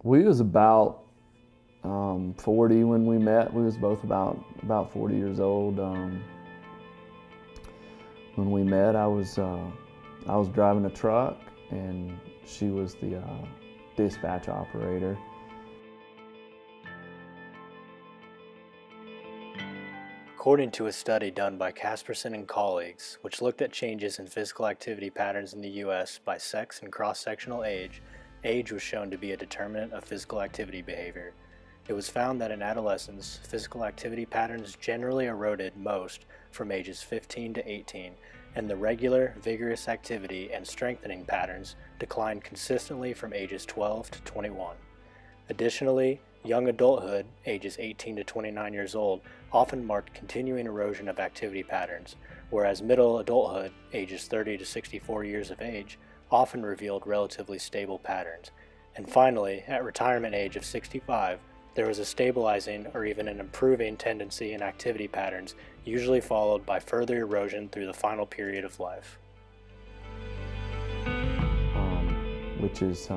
We was about 40 when we met. We was both about 40 years old. When we met, I was driving a truck, and she was the dispatch operator. According to a study done by Casperson and colleagues, which looked at changes in physical activity patterns in the U.S. by sex and cross-sectional age, age was shown to be a determinant of physical activity behavior. It was found that in adolescence, physical activity patterns generally eroded most from ages 15 to 18, and the regular, vigorous activity and strengthening patterns declined consistently from ages 12 to 21. Additionally, young adulthood, ages 18 to 29 years old, often marked continuing erosion of activity patterns, whereas middle adulthood, ages 30 to 64 years of age, often revealed relatively stable patterns. And finally, at retirement age of 65, there was a stabilizing or even an improving tendency in activity patterns, usually followed by further erosion through the final period of life. Which is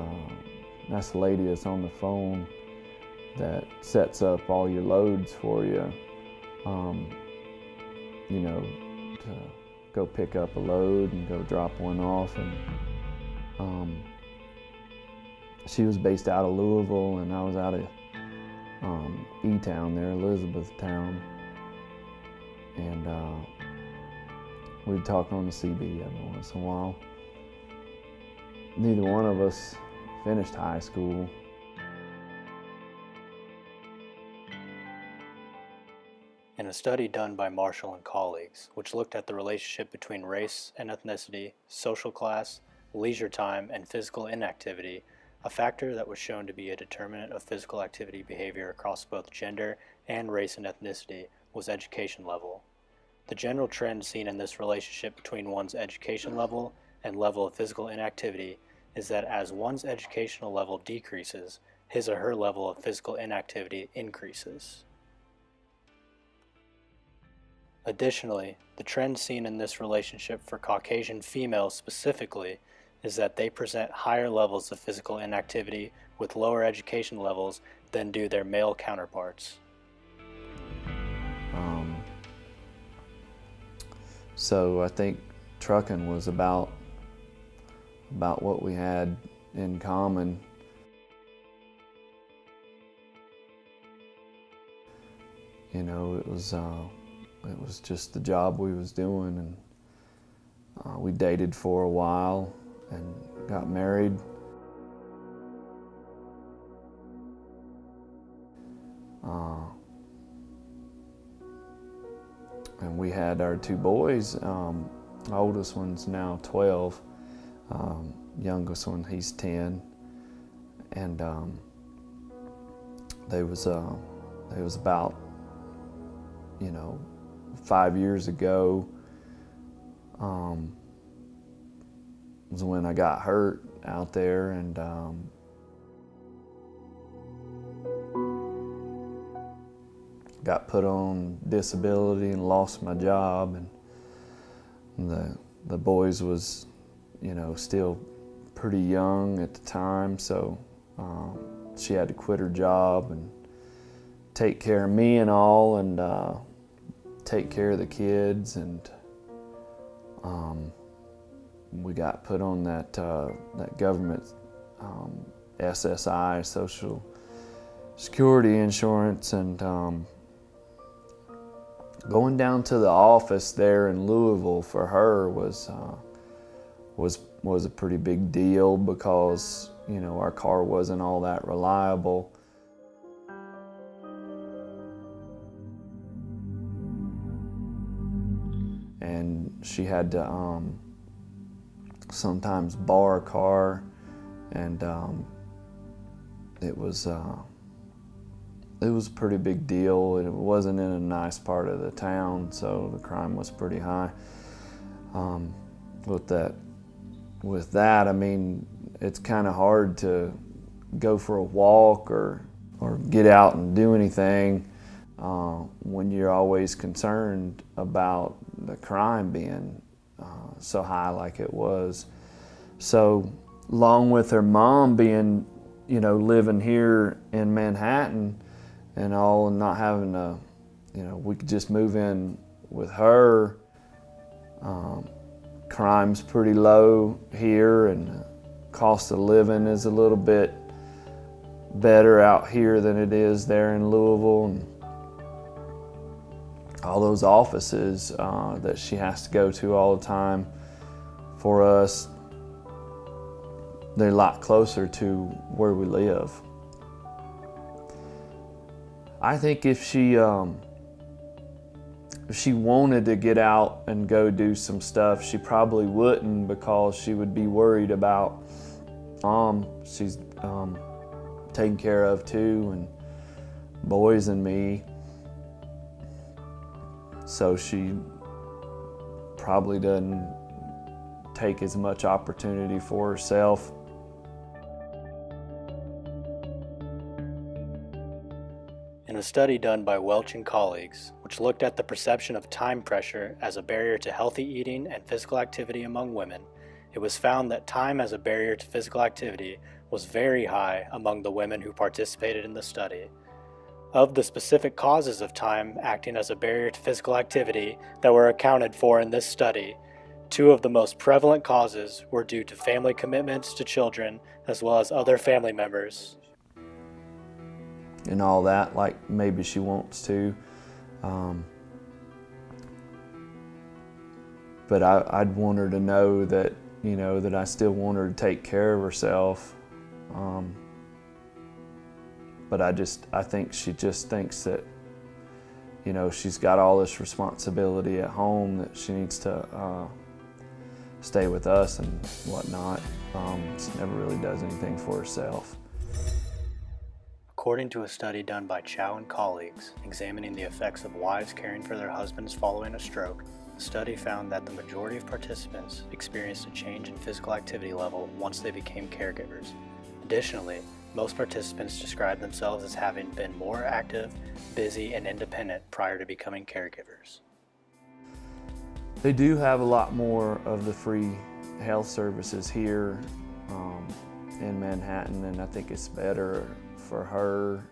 that's the lady that's on the phone that sets up all your loads for you. You know, to go pick up a load and go drop one off. And she was based out of Louisville, and I was out of E-Town there, Elizabethtown. And we'd talk on the CB every once in a while. Neither one of us finished high school. In a study done by Marshall and colleagues, which looked at the relationship between race and ethnicity, social class, leisure time, and physical inactivity, a factor that was shown to be a determinant of physical activity behavior across both gender and race and ethnicity was education level. The general trend seen in this relationship between one's education level and level of physical inactivity is that as one's educational level decreases, his or her level of physical inactivity increases. Additionally, the trend seen in this relationship for Caucasian females specifically is that they present higher levels of physical inactivity with lower education levels than do their male counterparts. So I think trucking was about what we had in common. You know, it was just the job we was doing, and we dated for a while and got married. And we had our two boys. The oldest one's now 12. Youngest one, he's 10. And they was about, 5 years ago, was when I got hurt out there, and got put on disability and lost my job. And the boys was, still pretty young at the time, so she had to quit her job and take care of me and all, and take care of the kids. And we got put on that government SSI, Social Security insurance, and going down to the office there in Louisville for her was a pretty big deal, because our car wasn't all that reliable. And she had to sometimes borrow a car, and it was a pretty big deal. It wasn't in a nice part of the town, so the crime was pretty high. With that, I mean, it's kind of hard to go for a walk or get out and do anything when you're always concerned about the crime being so high like it was. So, along with her mom being living here in Manhattan and all, and not having to, we could just move in with her. Crime's pretty low here, and cost of living is a little bit better out here than it is there in Louisville. And all those offices that she has to go to all the time for us, they're a lot closer to where we live. I think if she wanted to get out and go do some stuff, she probably wouldn't, because she would be worried about Mom. She's taken care of too, and boys and me. So she probably doesn't take as much opportunity for herself. In a study done by Welch and colleagues, which looked at the perception of time pressure as a barrier to healthy eating and physical activity among women, it was found that time as a barrier to physical activity was very high among the women who participated in the study. Of the specific causes of time acting as a barrier to physical activity that were accounted for in this study, two of the most prevalent causes were due to family commitments to children as well as other family members. And all that, like maybe she wants to. But I'd want her to know that, that I still want her to take care of herself. But I think she just thinks that, she's got all this responsibility at home, that she needs to stay with us and whatnot. She never really does anything for herself. According to a study done by Chow and colleagues examining the effects of wives caring for their husbands following a stroke, the study found that the majority of participants experienced a change in physical activity level once they became caregivers. Additionally, most participants described themselves as having been more active, busy, and independent prior to becoming caregivers. They do have a lot more of the free health services here in Manhattan, and I think it's better for her.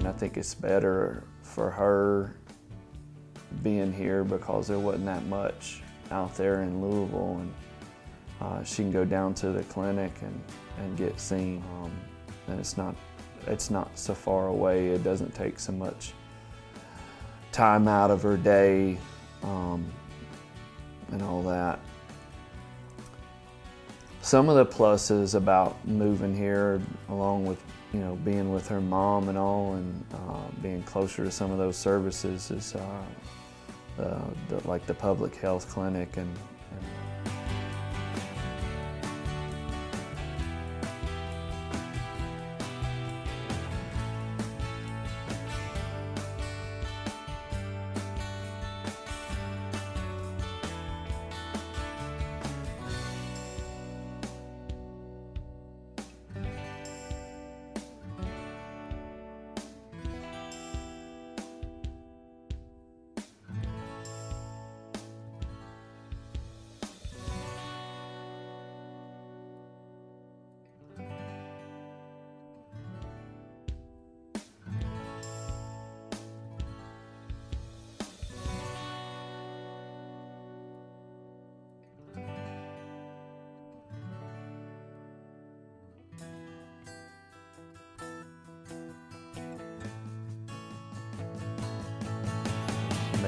I think it's better for her being here because there wasn't that much out there in Louisville, and she can go down to the clinic and get seen. And it's not so far away. It doesn't take so much time out of her day and all that. Some of the pluses about moving here, along with being with her mom and all, and being closer to some of those services, is like the public health clinic and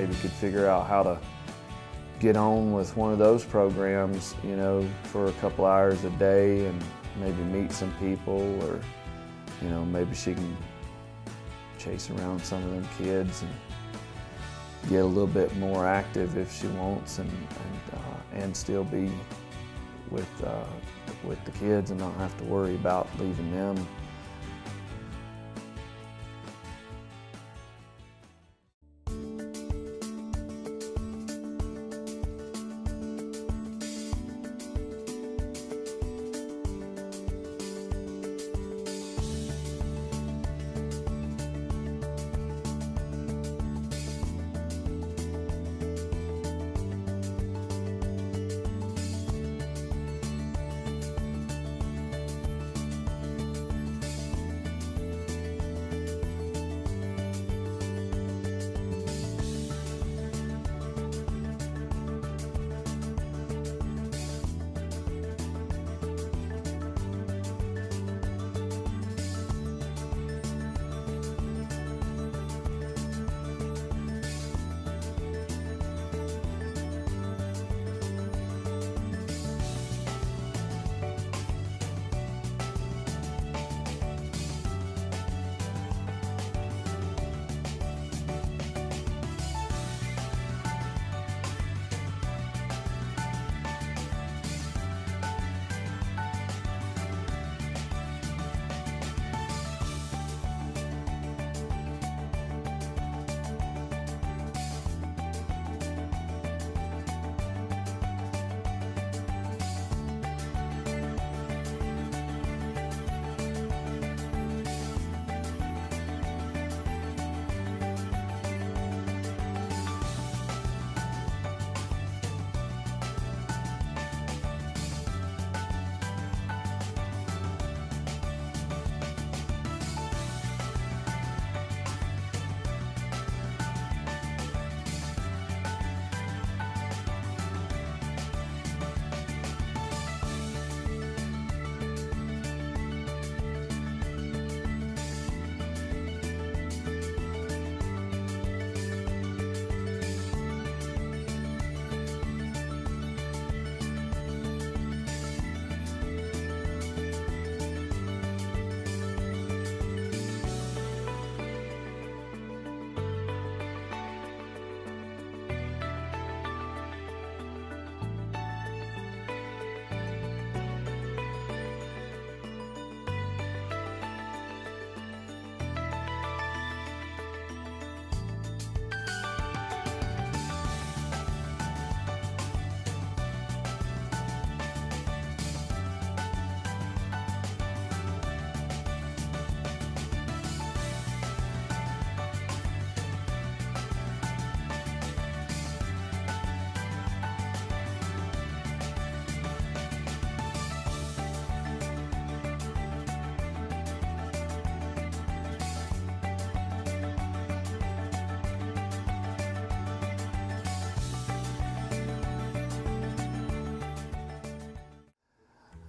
maybe could figure out how to get on with one of those programs, you know, for a couple hours a day and maybe meet some people, or, you know, maybe she can chase around some of them kids and get a little bit more active if she wants, and still be with the kids and not have to worry about leaving them.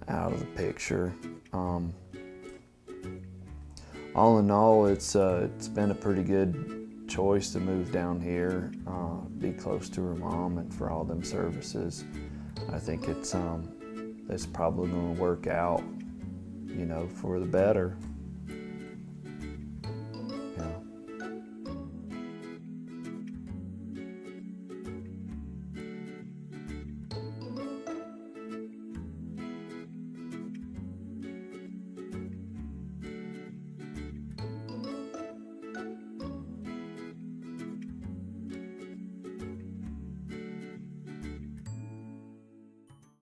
Out of the picture. All in all, it's been a pretty good choice to move down here, be close to her mom, and for all them services. I think it's probably going to work out, you know, for the better.